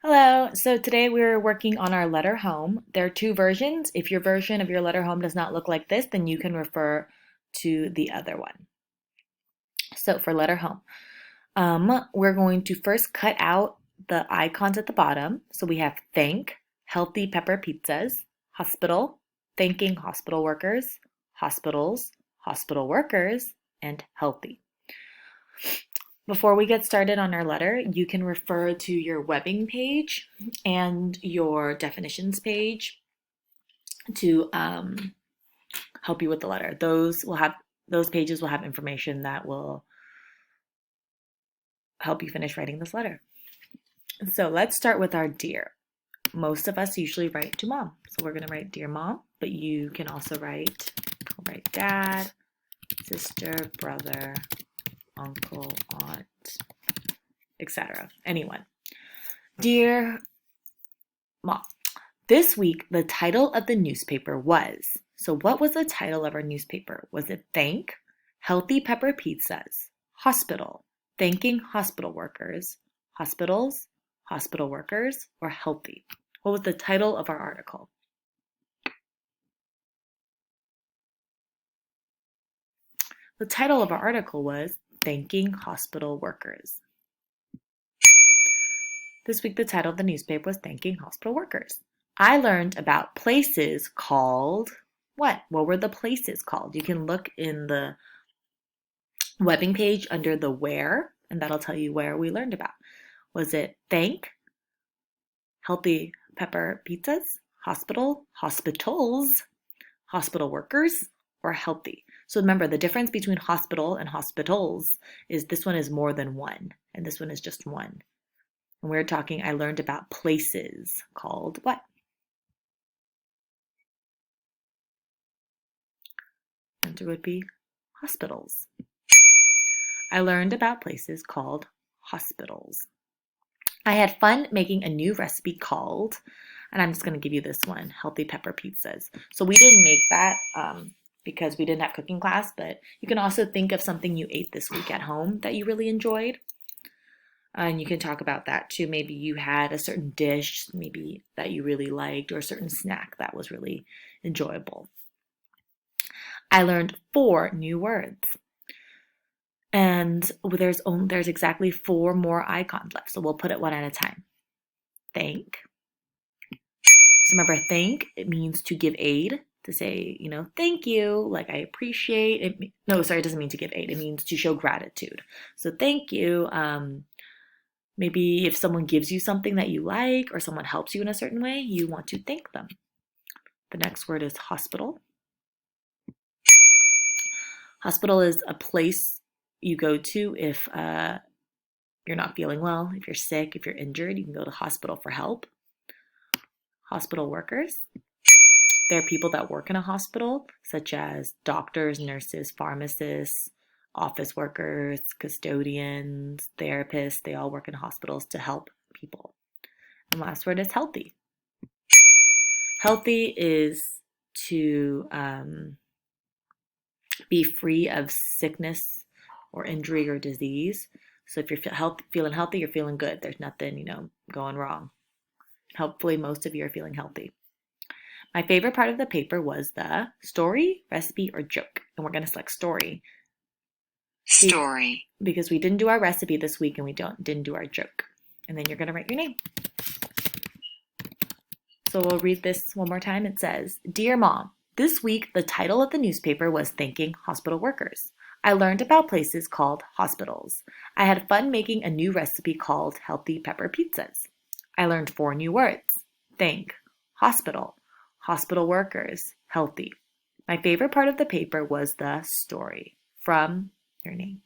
Hello. So today we're working on our letter home. There are two versions. If your version of your letter home does not look like this, then you can refer to the other one. So for letter home, we're going to first cut out the icons at the bottom. So we have thank, healthy pepper pizzas, hospital, thanking hospital workers, hospitals, hospital workers, and healthy. Before we get started on our letter, you can refer to your webbing page and your definitions page to help you with the letter. Those pages will have information that will help you finish writing this letter. So let's start with our dear. Most of us usually write to mom. So we're going to write dear mom, but you can also write dad, sister, brother, uncle, aunt, etc. Anyone. Dear mom, this week the title of the newspaper was. So what was the title of our newspaper? Was it Thank, Healthy Pepper Pizzas, Hospital, Thanking Hospital Workers, Hospitals, Hospital Workers, or Healthy? What was the title of our article? The title of our article was Thanking Hospital Workers. This week the title of the newspaper was Thanking Hospital Workers. I learned about places called what? What were the places called? You can look in the webbing page under the where, and that'll tell you where we learned about. Was it thank, healthy pepper pizzas, hospital, hospitals, hospital workers, or healthy? So remember, the difference between hospital and hospitals is this one is more than one, and this one is just one. And we're talking, I learned about places called what? Answer would be hospitals. I learned about places called hospitals. I had fun making a new recipe called, and I'm just going to give you this one, healthy pepper pizzas. So we didn't make that because we didn't have cooking class, but you can also think of something you ate this week at home that you really enjoyed. And you can talk about that too. Maybe you had a certain dish, maybe that you really liked, or a certain snack that was really enjoyable. I learned 4 new words. And there's exactly 4 more icons left. So we'll put it one at a time. Thank. So remember, thank, it means to give aid, to say, thank you, like I appreciate it. No, sorry, it doesn't mean to give aid. It means to show gratitude. So thank you. Maybe if someone gives you something that you like or someone helps you in a certain way, you want to thank them. The next word is hospital. Hospital is a place you go to if you're not feeling well, if you're sick, if you're injured, you can go to hospital for help. Hospital workers. There are people that work in a hospital, such as doctors, nurses, pharmacists, office workers, custodians, therapists. They all work in hospitals to help people. And last word is healthy. Healthy is to be free of sickness or injury or disease. So if you're feeling healthy, you're feeling good. There's nothing, going wrong. Hopefully most of you are feeling healthy. My favorite part of the paper was the story, recipe, or joke. And we're going to select story. Story. Because we didn't do our recipe this week and we didn't do our joke. And then you're going to write your name. So we'll read this one more time. It says, Dear Mom, this week the title of the newspaper was Thanking Hospital Workers. I learned about places called hospitals. I had fun making a new recipe called Healthy Pepper Pizzas. I learned 4 new words. Thank, hospital, hospital workers, healthy. My favorite part of the paper was the story from your name.